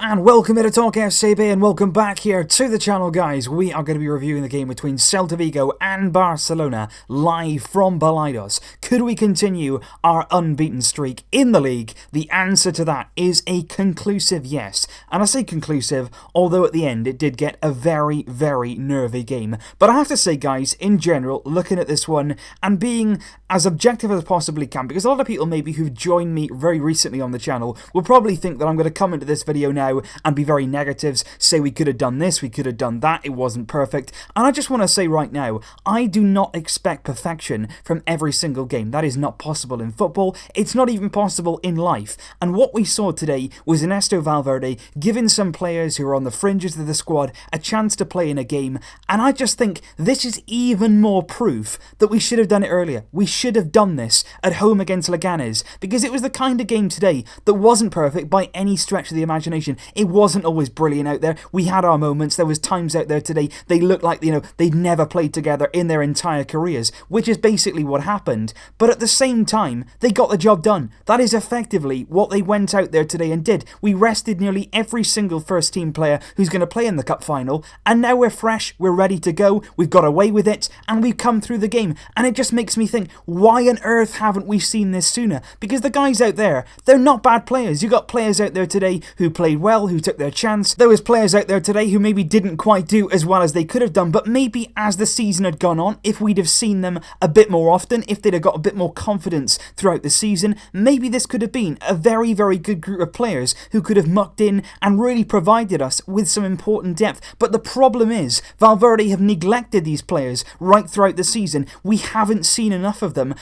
and welcome to Talkfcb and welcome back here to the channel, guys. We are going to be reviewing the game between Celta Vigo and Barcelona live from Balaidos. Could we continue our unbeaten streak in the league? The answer to that is a conclusive yes. And I say conclusive, although at the end it did get a very, very nervy game. But I have to say, guys, in general, looking at this one and being as objective as I possibly can, because a lot of people maybe who've joined me very recently on the channel will probably think that I'm going to come into this video now and be very negatives, say we could have done this, we could have done that, it wasn't perfect. And I just want to say right now, I do not expect perfection from every single game. That is not possible in football. It's not even possible in life. And what we saw today was Ernesto Valverde giving some players who are on the fringes of the squad a chance to play in a game. And I just think this is even more proof that we should have done it earlier. We should have done this at home against Leganes, because it was the kind of game today that wasn't perfect by any stretch of the imagination. It wasn't always brilliant out there. We had our moments. There was times out there today they looked like, they'd never played together in their entire careers, which is basically what happened. But at the same time, they got the job done. That is effectively what they went out there today and did. We rested nearly every single first team player who's going to play in the cup final, and now we're fresh, we're ready to go, we've got away with it, and we've come through the game. And it just makes me think, why on earth haven't we seen this sooner? Because the guys out there, they're not bad players. You got players out there today who played well, who took their chance. There was players out there today who maybe didn't quite do as well as they could have done, but maybe as the season had gone on, if we'd have seen them a bit more often, if they'd have got a bit more confidence throughout the season, maybe this could have been a very, very good group of players who could have mucked in and really provided us with some important depth. But the problem is, Valverde have neglected these players right throughout the season. We haven't seen enough of them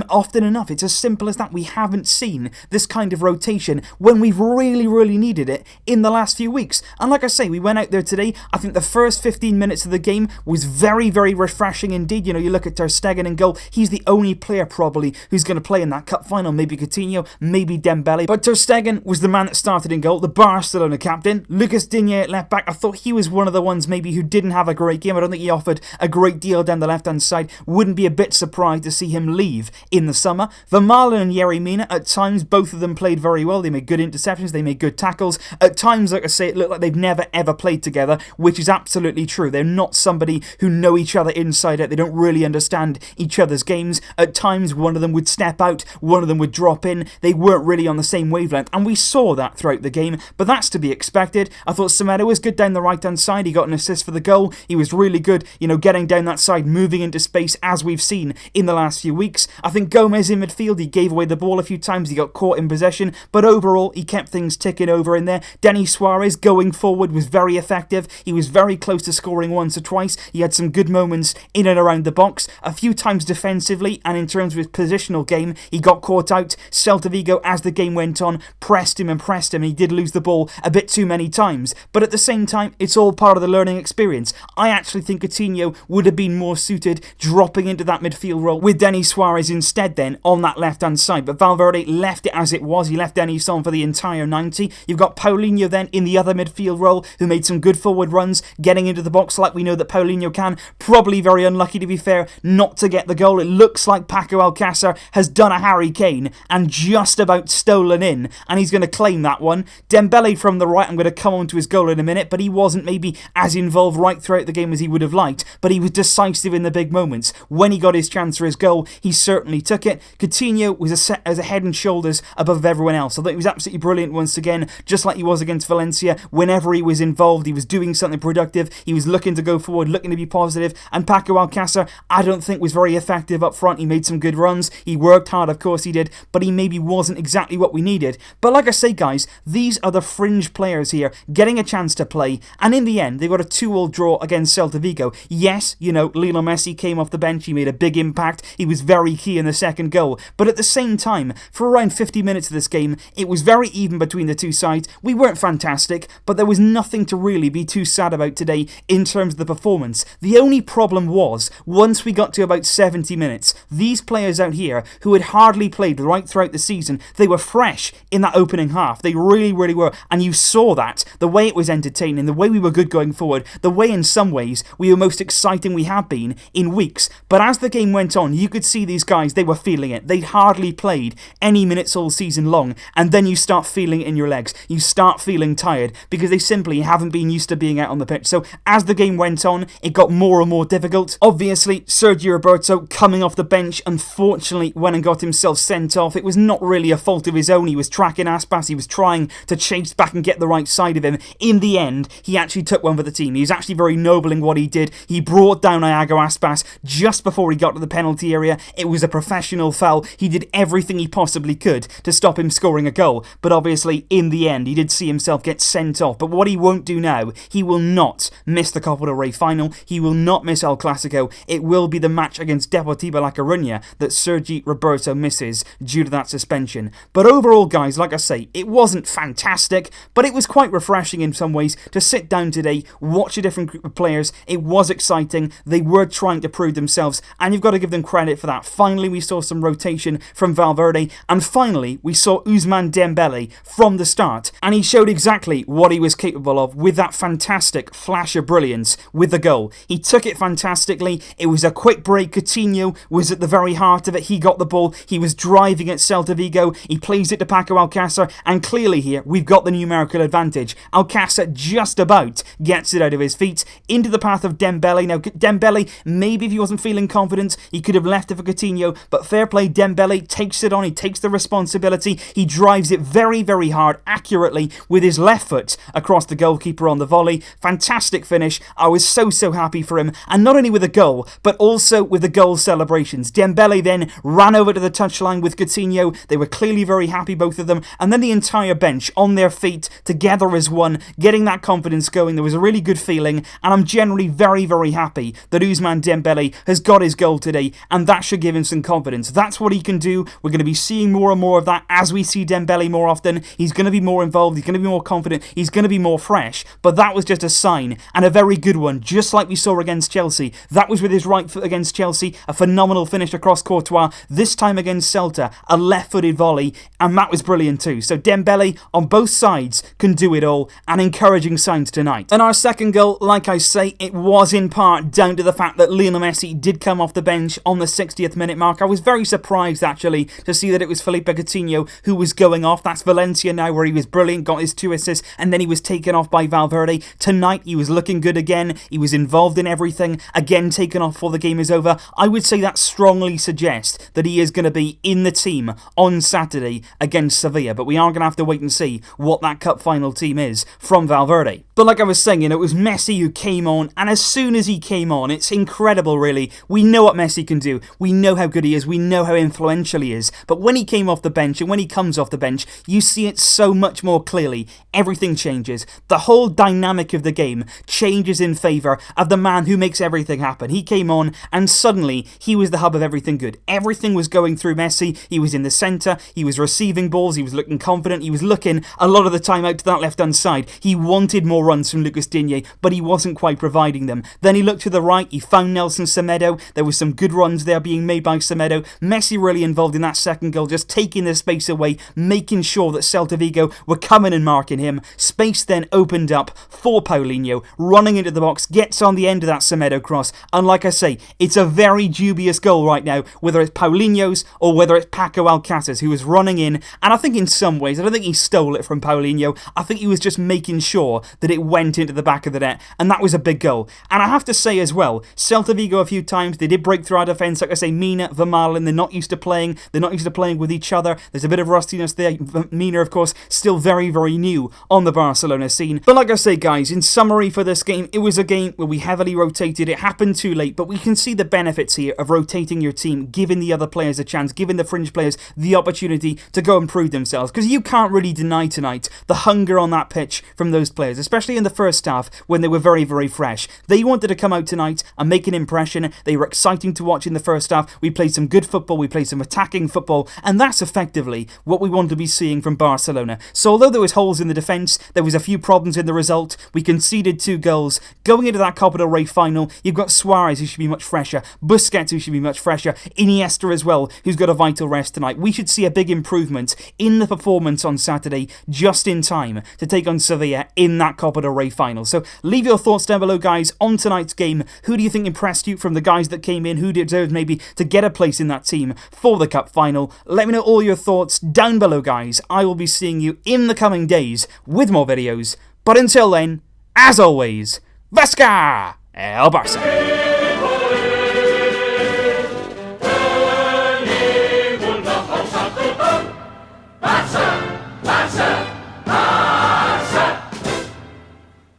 often enough. It's as simple as that. We haven't seen this kind of rotation when we've really, really needed it in the last few weeks. And like I say, we went out there today. I think the first 15 minutes of the game was very, very refreshing indeed. You look at Ter Stegen in goal. He's the only player probably who's going to play in that cup final. Maybe Coutinho, maybe Dembele. But Ter Stegen was the man that started in goal, the Barcelona captain. Lucas Digne at left back. I thought he was one of the ones maybe who didn't have a great game. I don't think he offered a great deal down the left-hand side. Wouldn't be a bit surprised to see him leave in the summer. Vermaelen and Yerry Mina, at times, both of them played very well. They made good interceptions. They made good tackles. At times, like I say, it looked like they've never ever played together, which is absolutely true. They're not somebody who know each other inside out. They don't really understand each other's games. At times, one of them would step out, one of them would drop in. They weren't really on the same wavelength, and we saw that throughout the game, but that's to be expected. I thought Semedo was good down the right-hand side. He got an assist for the goal. He was really good, getting down that side, moving into space, as we've seen in the last few weeks. I think Gomez in midfield, he gave away the ball a few times. He got caught in possession, but overall, he kept things ticking over in there. Denis Suarez going forward was very effective. He was very close to scoring once or twice. He had some good moments in and around the box. A few times defensively, and in terms of his positional game, he got caught out. Celta Vigo, as the game went on, pressed him and pressed him, and he did lose the ball a bit too many times. But at the same time, it's all part of the learning experience. I actually think Coutinho would have been more suited dropping into that midfield role with Denis Suarez instead then on that left-hand side. But Valverde left it as it was. He left Denis on for the entire 90. You've got Paulinho then in the other midfield role, who made some good forward runs, getting into the box like we know that Paulinho can. Probably very unlucky, to be fair, not to get the goal. It looks like Paco Alcácer has done a Harry Kane and just about stolen in, and he's going to claim that one. Dembele from the right, I'm going to come on to his goal in a minute, but he wasn't maybe as involved right throughout the game as he would have liked, but he was decisive in the big moments. When he got his chance for his goal, he certainly took it. Coutinho was as a head and shoulders above everyone else. I thought he was absolutely brilliant once again, just like he was against Valencia. Whenever he was involved, he was doing something productive. He was looking to go forward, looking to be positive. And Paco Alcácer, I don't think was very effective up front. He made some good runs. He worked hard, of course he did, but he maybe wasn't exactly what we needed. But like I say, guys, these are the fringe players here getting a chance to play, and in the end, they got a 2-2 draw against Celta Vigo. Yes, Lionel Messi came off the bench. He made a big impact. He was very key in the second goal. But at the same time, for around 50 minutes of this game, it was very even between the two sides. We weren't fantastic, but there was nothing to really be too sad about today in terms of the performance. The only problem was, once we got to about 70 minutes, these players out here, who had hardly played right throughout the season, they were fresh in that opening half. They really, really were. And you saw that. The way it was entertaining, the way we were good going forward, the way in some ways we were most exciting we have been in weeks. But as the game went on, you could see these guys, they were feeling it. They'd hardly played any minutes all season long. And then you start feeling it in your legs. You start start feeling tired because they simply haven't been used to being out on the pitch. So as the game went on, it got more and more difficult. Obviously, Sergio Roberto coming off the bench, unfortunately, went and got himself sent off. It was not really a fault of his own. He was tracking Aspas. He was trying to chase back and get the right side of him. In the end, he actually took one for the team. He was actually very noble in what he did. He brought down Iago Aspas just before he got to the penalty area. It was a professional foul. He did everything he possibly could to stop him scoring a goal. But obviously, in the end, he did see himself get sent off. But what he won't do now, he will not miss the Copa del Rey final. He will not miss El Clasico. It will be the match against Deportivo La Coruña that Sergi Roberto misses due to that suspension. But overall, guys, like I say, it wasn't fantastic, but it was quite refreshing in some ways to sit down today, watch a different group of players. It was exciting. They were trying to prove themselves, and you've got to give them credit for that. Finally, we saw some rotation from Valverde, and finally, we saw Ousmane Dembele from the start, and he showed exactly what he was capable of with that fantastic flash of brilliance with the goal. He took it fantastically. It was a quick break. Coutinho was at the very heart of it. He got the ball. He was driving at Celta Vigo. He plays it to Paco Alcácer, and clearly here, we've got the numerical advantage. Alcácer just about gets it out of his feet into the path of Dembele. Now, Dembele, maybe if he wasn't feeling confident, he could have left it for Coutinho, but fair play, Dembele takes it on. He takes the responsibility. He drives it very, very hard, accurately, with his left foot across the goalkeeper on the volley. Fantastic finish. I was so happy for him, and not only with the goal, but also with the goal celebrations. Dembele then ran over to the touchline with Coutinho. They were clearly very happy, both of them, and then the entire bench on their feet together as one, getting that confidence going. There was a really good feeling, and I'm generally very, very happy that Ousmane Dembele has got his goal today, and that should give him some confidence. That's what he can do. We're going to be seeing more and more of that as we see Dembele more often. He's going to be more involved. He's going to be more confident. He's going to be more fresh, but that was just a sign, and a very good one, just like we saw against Chelsea. That was with his right foot against Chelsea, a phenomenal finish across Courtois. This time against Celta, a left-footed volley, and that was brilliant too. So Dembele on both sides can do it all, and encouraging signs tonight. And our second goal, like I say, it was in part down to the fact that Lionel Messi did come off the bench on the 60th minute mark. I was very surprised actually to see that it was Felipe Coutinho who was going off. That's Valencia now, where he was brilliant, got his 2 assists, and then he was taken off by Valverde. Tonight he was looking good again. He was involved in everything, again taken off before the game is over. I would say that strongly suggests that he is going to be in the team on Saturday against Sevilla, but we are going to have to wait and see what that cup final team is from Valverde. But like I was saying, it was Messi who came on, and as soon as he came on, it's incredible really. We know what Messi can do. We know how good he is. We know how influential he is. But when he came off the bench, and when he comes off the bench, you see it so much more clearly. Everything changes. The whole dynamic of the game changes in favour of the man who makes everything happen. He came on, and suddenly he was the hub of everything good. Everything was going through Messi. He was in the centre. He was receiving balls. He was looking confident. He was looking a lot of the time out to that left-hand side. He wanted more runs from Lucas Digne, but he wasn't quite providing them. Then he looked to the right. He found Nelson Semedo. There was some good runs there being made by Semedo. Messi really involved in that second goal, just taking the space away, making sure that Celta Vigo were coming and marking him. Space then opened up for Paulinho, running into the box, gets on the end of that Semedo cross, and like I say, it's a very dubious goal right now, whether it's Paulinho's or whether it's Paco Alcácer's who was running in, and I think in some ways, I don't think he stole it from Paulinho. I think he was just making sure that it went into the back of the net, and that was a big goal. And I have to say as well, Celta Vigo a few times, they did break through our defence. Like I say, Mina, Vermaelen, they're not used to playing with each other. There's a bit of rustiness there. Mina, of course, still very, very new on the Barcelona scene. But like I say, guys, in summary for this game, it was a game where we heavily rotated. It happened too late, but we can see the benefits here of rotating your team, giving the other players a chance, giving the fringe players the opportunity to go and prove themselves. Because you can't really deny tonight the hunger on that pitch from those players, especially in the first half when they were very, very fresh. They wanted to come out tonight and make an impression. They were exciting to watch in the first half. We played some good football. We played some attacking football, and that's effectively what we want to be seeing from Barcelona. So although there was holes in the defence, there was a few problems in the result. We conceded 2 goals. Going into that Copa del Rey final, you've got Suarez, who should be much fresher, Busquets, who should be much fresher, Iniesta as well, who's got a vital rest tonight. We should see a big improvement in the performance on Saturday, just in time to take on Sevilla in that Copa Copa del Rey final. So leave your thoughts down below, guys, on tonight's game. Who do you think impressed you from the guys that came in? Who deserves maybe to get a place in that team for the cup final? Let me know all your thoughts down below, guys. I will be seeing you in the coming days with more videos. But until then, as always, Vasca El Barça!